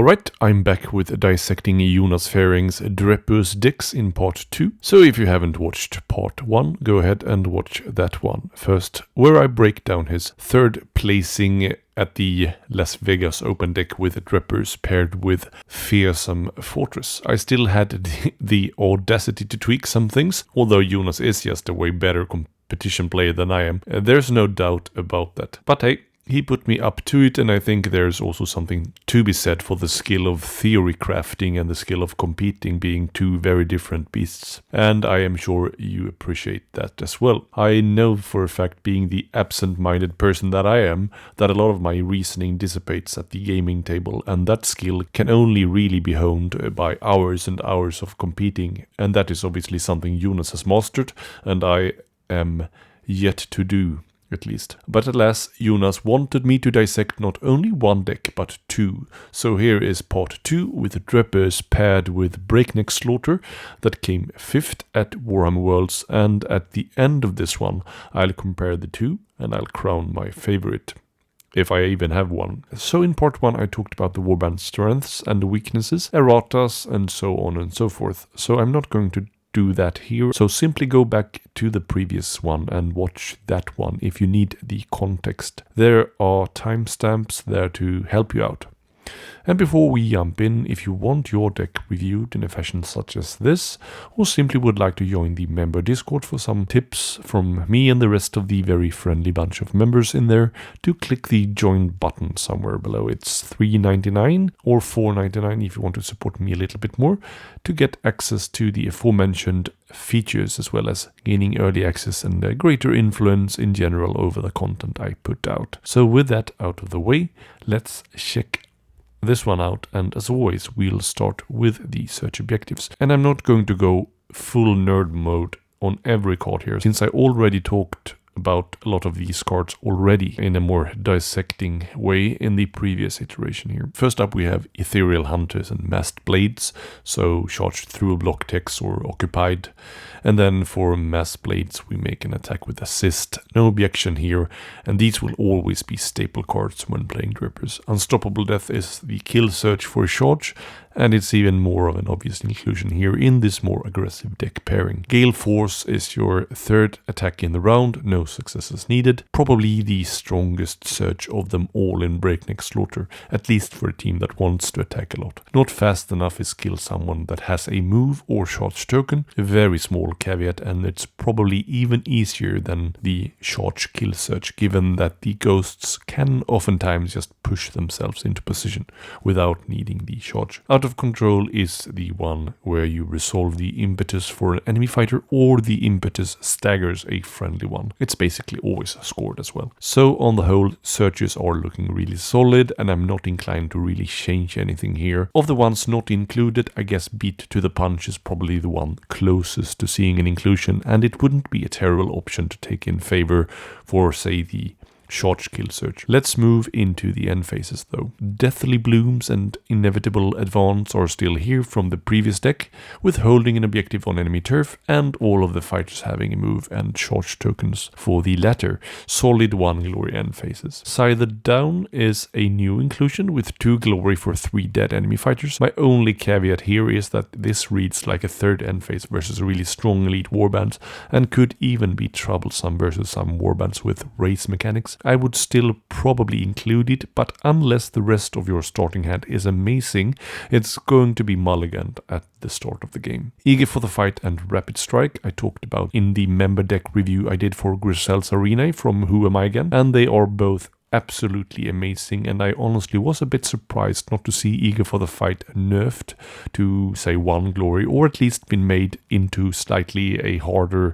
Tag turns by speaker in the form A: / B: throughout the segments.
A: Alright, I'm back with dissecting Jonas Faering's Drepurs decks in part 2. So if you haven't watched part 1, go ahead and watch that one first, where I break down his third placing at the Las Vegas Open deck with Drepurs paired with Fearsome Fortress. I still had the audacity to tweak some things, although Jonas is just a way better competition player than I am. There's no doubt about that. But hey, he put me up to it, and I think there's also something to be said for the skill of theory crafting and the skill of competing being two very different beasts. And I am sure you appreciate that as well. I know for a fact, being the absent-minded person that I am, that a lot of my reasoning dissipates at the gaming table, and that skill can only really be honed by hours and hours of competing, and that is obviously something Jonas has mastered, and I am yet to do. At least. But alas, Jonas wanted me to dissect not only one deck, but two. So here is part 2 with Drepurs paired with Breakneck Slaughter that came 5th at Warhammer Worlds, and at the end of this one, I'll compare the two and I'll crown my favorite. If I even have one. So in part 1 I talked about the warband strengths and the weaknesses, erratas and so on and so forth. So I'm not going to do that here, so simply go back to the previous one and watch that one if you need the context. There are timestamps there to help you out. And before we jump in, if you want your deck reviewed in a fashion such as this, or simply would like to join the member Discord for some tips from me and the rest of the very friendly bunch of members in there, do click the join button somewhere below. It's $3.99 or $4.99 if you want to support me a little bit more, to get access to the aforementioned features, as well as gaining early access and a greater influence in general over the content I put out. So with that out of the way, let's check this one out, and as always we'll start with the search objectives. And I'm not going to go full nerd mode on every card here, since I already talked about a lot of these cards already in a more dissecting way in the previous iteration here. First up we have Ethereal Hunters and Masked Blades, so charged through block text or occupied. And then for Masked Blades we make an attack with assist, no objection here, and these will always be staple cards when playing Drepurs. Unstoppable Death is the kill search for a charge, and it's even more of an obvious inclusion here in this more aggressive deck pairing. Gale Force is your third attack in the round, no successes needed. Probably the strongest search of them all in Breakneck Slaughter, at least for a team that wants to attack a lot. Not fast enough is kill someone that has a move or charge token, a very small caveat, and it's probably even easier than the charge kill search, given that the ghosts can oftentimes just push themselves into position without needing the charge. Out of Control is the one where you resolve the impetus for an enemy fighter, or the impetus staggers a friendly one. It's basically always scored as well. So on the whole, searches are looking really solid, and I'm not inclined to really change anything here. Of the ones not included, I guess Beat to the Punch is probably the one closest to seeing an inclusion, and it wouldn't be a terrible option to take in favor for, say, the charge kill search. Let's move into the end phases though. Deathly Blooms and Inevitable Advance are still here from the previous deck, with holding an objective on enemy turf and all of the fighters having a move and charge tokens for the latter. Solid 1 glory end phases. Scythed Down is a new inclusion with 2 glory for 3 dead enemy fighters. My only caveat here is that this reads like a third end phase versus really strong elite warbands, and could even be troublesome versus some warbands with race mechanics. I would still probably include it, but unless the rest of your starting hand is amazing, it's going to be mulliganed at the start of the game. Eager for the Fight and Rapid Strike I talked about in the member deck review I did for Grisel's Arena from Who Am I Again, and they are both absolutely amazing, and I honestly was a bit surprised not to see Eager for the Fight nerfed to, say, 1 glory, or at least been made into slightly a harder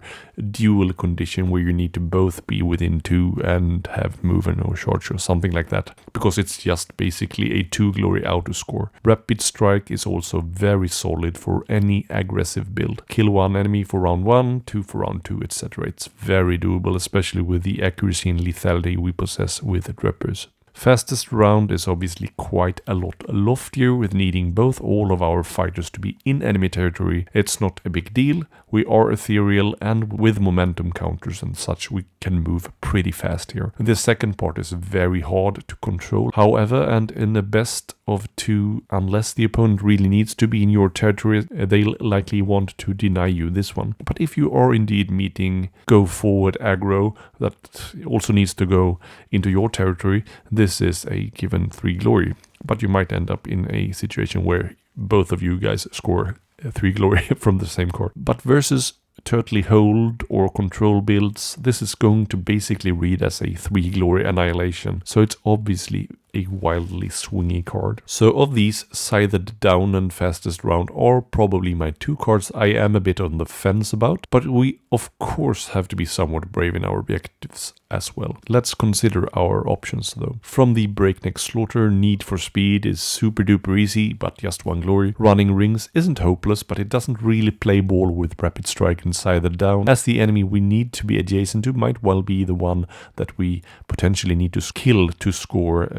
A: dual condition where you need to both be within 2 and have move and no charge or something like that, because it's just basically a 2 glory auto score. Rapid Strike is also very solid for any aggressive build. Kill 1 enemy for round 1, 2 for round 2, etc. It's very doable, especially with the accuracy and lethality we possess with Drepurs. Fastest round is obviously quite a lot loftier, with needing both all of our fighters to be in enemy territory. It's not a big deal. We are ethereal, and with momentum counters and such, we can move pretty fast here. The second part is very hard to control, however, and in the best of two, unless the opponent really needs to be in your territory, they'll likely want to deny you this one. But if you are indeed meeting go forward aggro that also needs to go into your territory, this is a given 3 glory. But you might end up in a situation where both of you guys score 3 glory from the same card. But versus Turtly Hold or Control builds, this is going to basically read as a 3 glory annihilation, so it's obviously a wildly swingy card. So of these, Scythed Down and Fastest Round are probably my 2 cards I am a bit on the fence about, but we of course have to be somewhat brave in our objectives as well. Let's consider our options though. From the Breakneck Slaughter, Need for Speed is super duper easy, but just 1 glory. Running Rings isn't hopeless, but it doesn't really play ball with Rapid Strike and Scythed Down, as the enemy we need to be adjacent to might well be the one that we potentially need to kill to score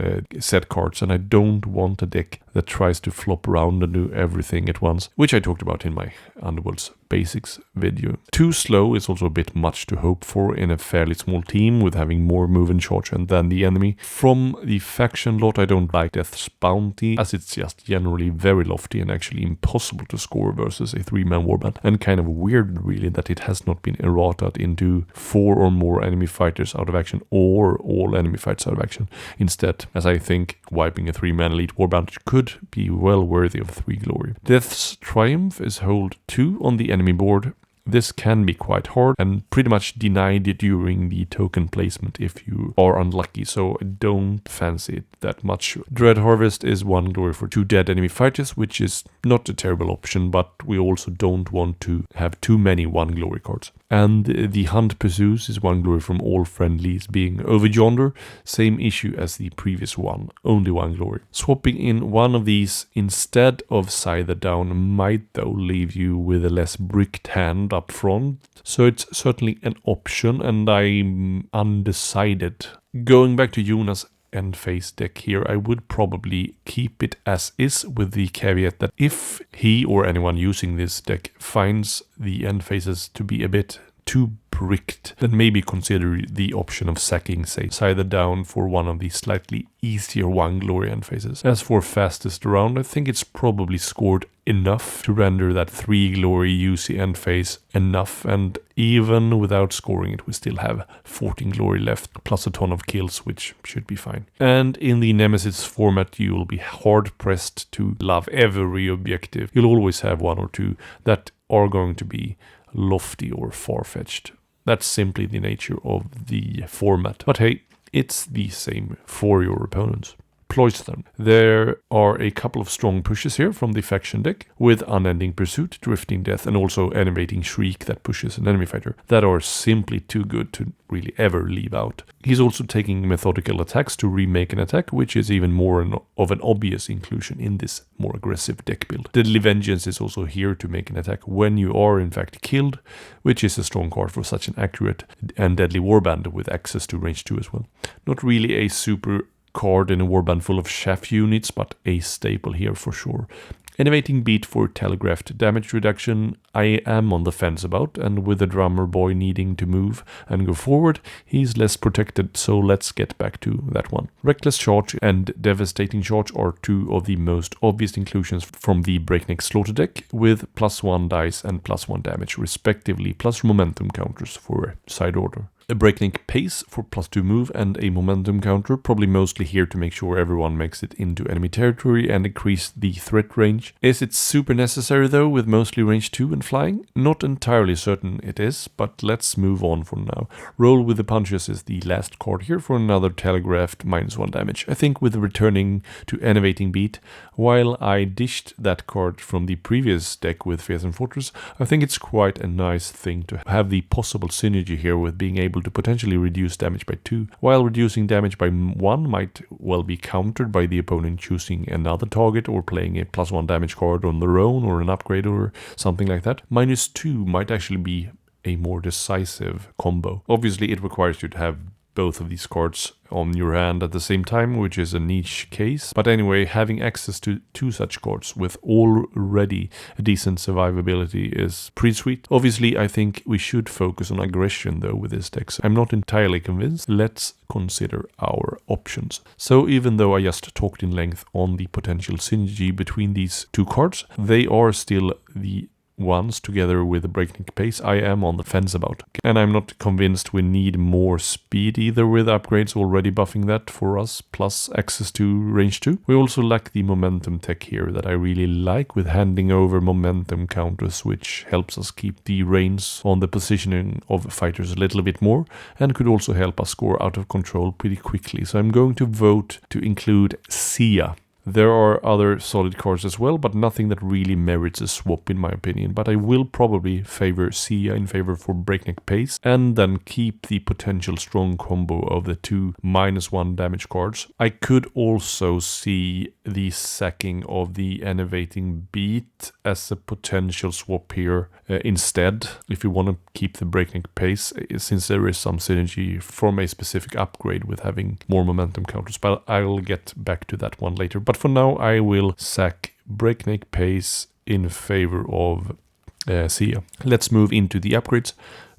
A: set cards, and I don't want a deck that tries to flop around and do everything at once, which I talked about in my Underworlds basics video. Too slow is also a bit much to hope for in a fairly small team with having more move and charge than the enemy. From the faction lot, I don't like Death's Bounty, as it's just generally very lofty and actually impossible to score versus a 3-man warband, and kind of weird really that it has not been errataed into 4 or more enemy fighters out of action or all enemy fights out of action instead, as I think wiping a 3-man elite warband could be well worthy of 3 glory. Death's Triumph is hold 2 on the enemy board. This can be quite hard and pretty much denied during the token placement if you are unlucky, so I don't fancy it that much. Dread Harvest is 1 glory for 2 dead enemy fighters, which is not a terrible option, but we also don't want to have too many 1 glory cards. And the Hunt Pursues is 1 glory from all friendlies being over yonder, same issue as the previous one, only 1 glory. Swapping in one of these instead of Scythed Down might though leave you with a less bricked hand up front, so it's certainly an option, and I'm undecided. Going back to Jonas' end phase deck here, I would probably keep it as is, with the caveat that if he or anyone using this deck finds the end phases to be a bit too bricked, then maybe consider the option of sacking, say, Scythed Down for one of the slightly easier 1 glory end phases. As for Fastest Round, I think it's probably scored enough to render that 3 glory UC end phase enough, and even without scoring it, we still have 14 glory left, plus a ton of kills, which should be fine. And in the Nemesis format, you'll be hard pressed to love every objective. You'll always have 1 or 2 that are going to be lofty or far-fetched. That's simply the nature of the format. But hey, it's the same for your opponents. Cloister. There are a couple of strong pushes here from the faction deck, with Unending Pursuit, Drifting Death, and also Enervating Shriek that pushes an enemy fighter, that are simply too good to really ever leave out. He's also taking Methodical Attacks to remake an attack, which is even more of an obvious inclusion in this more aggressive deck build. Deadly Vengeance is also here to make an attack when you are in fact killed, which is a strong card for such an accurate and deadly warband with access to range 2 as well. Not really a super card in a warband full of chaff units, but a staple here for sure. Innovating Beat for telegraphed damage reduction I am on the fence about, and with the drummer boy needing to move and go forward, he's less protected, so let's get back to that one. Reckless Charge and Devastating Charge are 2 of the most obvious inclusions from the Breakneck Slaughter deck, with +1 dice and +1 damage respectively, plus momentum counters for side order. A Breakneck Pace for +2 move and a momentum counter, probably mostly here to make sure everyone makes it into enemy territory and increase the threat range. Is it super necessary though, with mostly range 2 and flying? Not entirely certain it is, but let's move on for now. Roll with the Punches is the last card here for another telegraphed -1 damage. I think with returning to Innovating Beat, while I dished that card from the previous deck with Fearsome Fortress, I think it's quite a nice thing to have the possible synergy here with being able to potentially reduce damage by 2, while reducing damage by 1 might well be countered by the opponent choosing another target or playing a +1 damage card on their own or an upgrade or something like that. -2 might actually be a more decisive combo. Obviously it requires you to have both of these cards on your hand at the same time, which is a niche case. But anyway, having access to 2 such cards with already a decent survivability is pretty sweet. Obviously, I think we should focus on aggression though with this deck. So I'm not entirely convinced. Let's consider our options. So even though I just talked in length on the potential synergy between these 2 cards, they are still the ones together with the Breakneck pace I am on the fence about. And I'm not convinced we need more speed either, with upgrades already buffing that for us, plus access to range 2. We also lack the momentum tech here that I really like, with handing over momentum counters, which helps us keep the reins on the positioning of fighters a little bit more, and could also help us score out of control pretty quickly. So I'm going to vote to include Sia. There are other solid cards as well, but nothing that really merits a swap in my opinion. But I will probably favor Sia in favor for Breakneck pace, and then keep the potential strong combo of the 2 -1 damage cards. I could also see the sacking of the Enervating Beat as a potential swap here instead, if you want to keep the Breakneck pace, since there is some synergy from a specific upgrade with having more momentum counters. But I'll get back to that one later. But for now, I will sack Breakneck pace in favor of Sia. Let's move into the upgrades.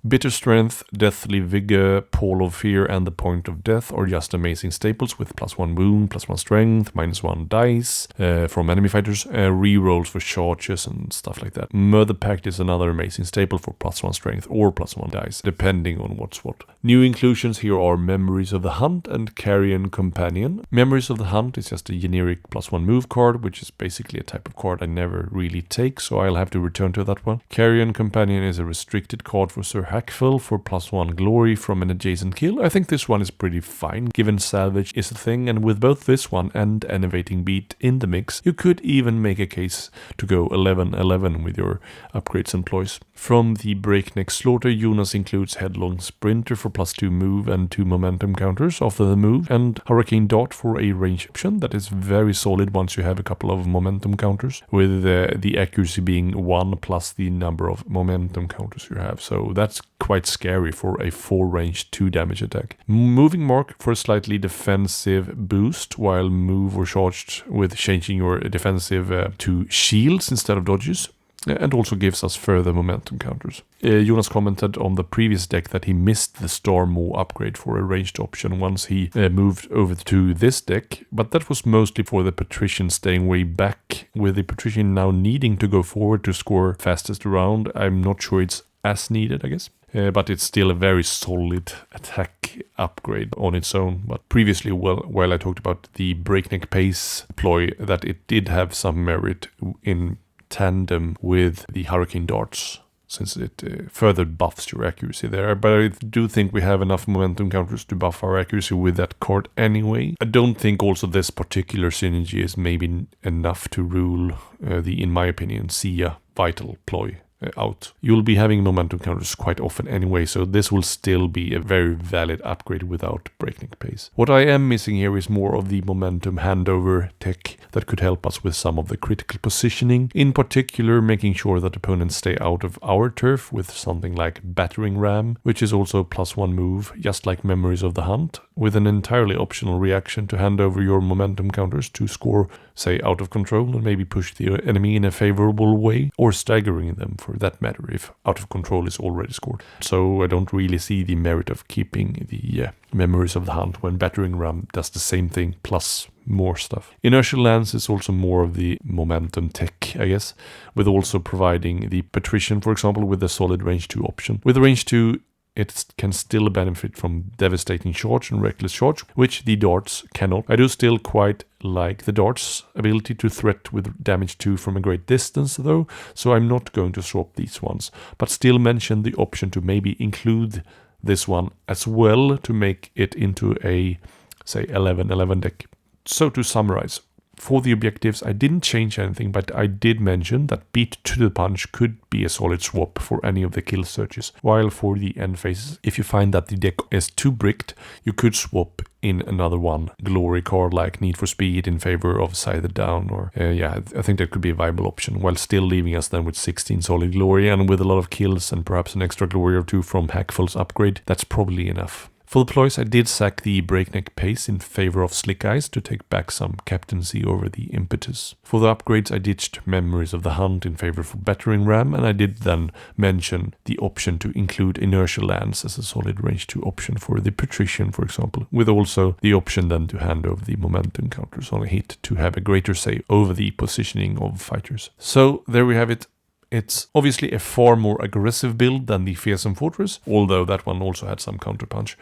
A: Bitter Strength, Deathly Vigor, Pall of Fear, and the Point of Death are just amazing staples with +1 wound, +1 strength, -1 dice from enemy fighters, rerolls for charges and stuff like that. Murder Pact is another amazing staple for +1 strength or +1 dice, depending on what's what. New inclusions here are Memories of the Hunt and Carrion Companion. Memories of the Hunt is just a generic +1 move card, which is basically a type of card I never really take, so I'll have to return to that one. Carrion Companion is a restricted card for Sir Hackfell for +1 glory from an adjacent kill. I think this one is pretty fine, given salvage is a thing, and with both this one and Enervating Beat in the mix, you could even make a case to go 11-11 with your upgrades and ploys. From the Breakneck Slaughter, Jonas includes Headlong Sprinter for +2 move and 2 momentum counters after the move, and Hurricane Dart for a range option that is very solid once you have a couple of momentum counters, with the accuracy being 1 plus the number of momentum counters you have. So that's quite scary for a 4 range 2 damage attack. Moving Mark for a slightly defensive boost while move or charged, with changing your defensive to shields instead of dodges, and also gives us further momentum counters. Jonas commented on the previous deck that he missed the Stormo upgrade for a ranged option once he moved over to this deck, but that was mostly for the Patrician staying way back. With the Patrician now needing to go forward to score fastest round, I'm not sure it's as needed, I guess. But it's still a very solid attack upgrade on its own. But previously, while I talked about the Breakneck pace ploy, that it did have some merit in tandem with the Hurricane Darts, since it further buffs your accuracy there. But I do think we have enough momentum counters to buff our accuracy with that card anyway. I don't think also this particular synergy is maybe enough to rule the, in my opinion, Sia Vital ploy out. You'll be having momentum counters quite often anyway, so this will still be a very valid upgrade without Breakneck pace. What I am missing here is more of the momentum handover tech that could help us with some of the critical positioning, in particular making sure that opponents stay out of our turf with something like Battering Ram, which is also a +1 move, just like Memories of the Hunt, with an entirely optional reaction to hand over your momentum counters to score, say, out of control and maybe push the enemy in a favorable way, or staggering them for that matter if out of control is already scored. So I don't really see the merit of keeping the Memories of the Hunt when Battering Ram does the same thing plus more stuff. Inertial Lance is also more of the momentum tech, I guess, with also providing the Patrician, for example, with a solid range 2 option. With range 2, it can still benefit from Devastating Charge and Reckless Charge, which the darts cannot. I do still quite like the darts' ability to threat with damage 2 from a great distance though, so I'm not going to swap these ones, but still mention the option to maybe include this one as well to make it into a, say, 11-11 deck. So to summarize, for the objectives, I didn't change anything, but I did mention that Beat to the Punch could be a solid swap for any of the kill searches. While for the end phases, if you find that the deck is too bricked, you could swap in another one glory card like Need for Speed in favor of Scyther Down, or I think that could be a viable option, while still leaving us then with 16 solid glory, and with a lot of kills and perhaps an extra glory or 2 from Hackfell's upgrade, that's probably enough. For the ploys, I did sack the Breakneck pace in favor of Slick Eyes to take back some captaincy over the Impetus. For the upgrades, I ditched Memories of the Hunt in favor of Battering Ram, and I did then mention the option to include Inertial Lance as a solid range 2 option for the Patrician, for example, with also the option then to hand over the momentum counters on a hit to have a greater say over the positioning of fighters. So there we have it. It's obviously a far more aggressive build than the Fearsome Fortress, although that one also had some counterpunch.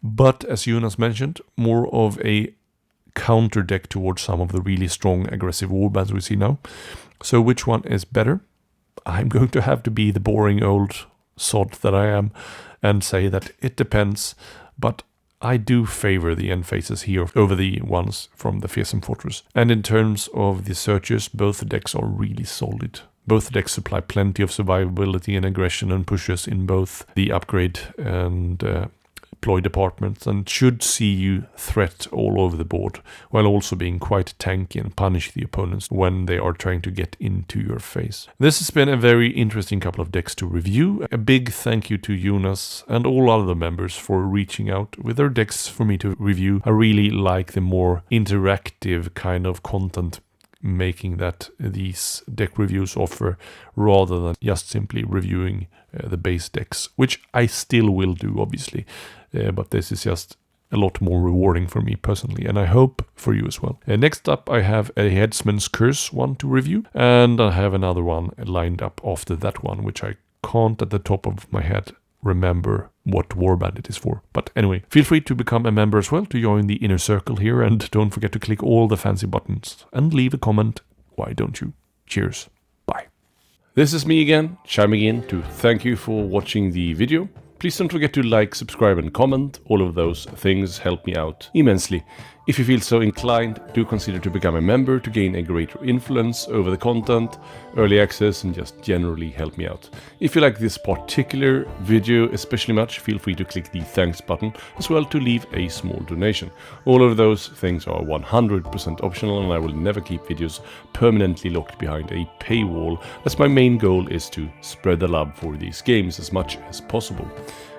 A: But as Jonas mentioned, more of a counter deck towards some of the really strong aggressive warbands we see now. So which one is better? I'm going to have to be the boring old sod that I am and say that it depends, but I do favor the end phases here over the ones from the Fearsome Fortress. And in terms of the searches, both decks are really solid. Both decks supply plenty of survivability and aggression and pushes in both the upgrade and ploy departments, and should see you threat all over the board, while also being quite tanky and punish the opponents when they are trying to get into your face. This has been a very interesting couple of decks to review. A big thank you to Jonas and all other members for reaching out with their decks for me to review. I really like the more interactive kind of content making that these deck reviews offer, rather than just simply reviewing the base decks, which I still will do, obviously, but this is just a lot more rewarding for me personally, and I hope for you as well. Next up, I have a Headsman's Curse one to review, and I have another one lined up after that one, which I can't at the top of my head remember what warband it is for. But anyway, feel free to become a member as well to join the inner circle here, and don't forget to click all the fancy buttons and leave a comment. Why don't you? Cheers. Bye. This is me again, chiming in to thank you for watching the video. Please don't forget to like, subscribe and comment. All of those things help me out immensely. If you feel so inclined, do consider to become a member to gain a greater influence over the content, early access, and just generally help me out. If you like this particular video especially much, feel free to click the thanks button as well to leave a small donation. All of those things are 100% optional, and I will never keep videos permanently locked behind a paywall, as my main goal is to spread the love for these games as much as possible.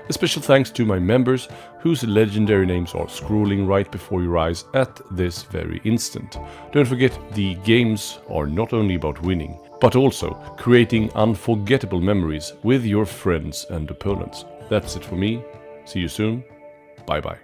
A: A special thanks to my members, whose legendary names are scrolling right before your eyes at this very instant. Don't forget, the games are not only about winning, but also creating unforgettable memories with your friends and opponents. That's it for me. See you soon. Bye bye.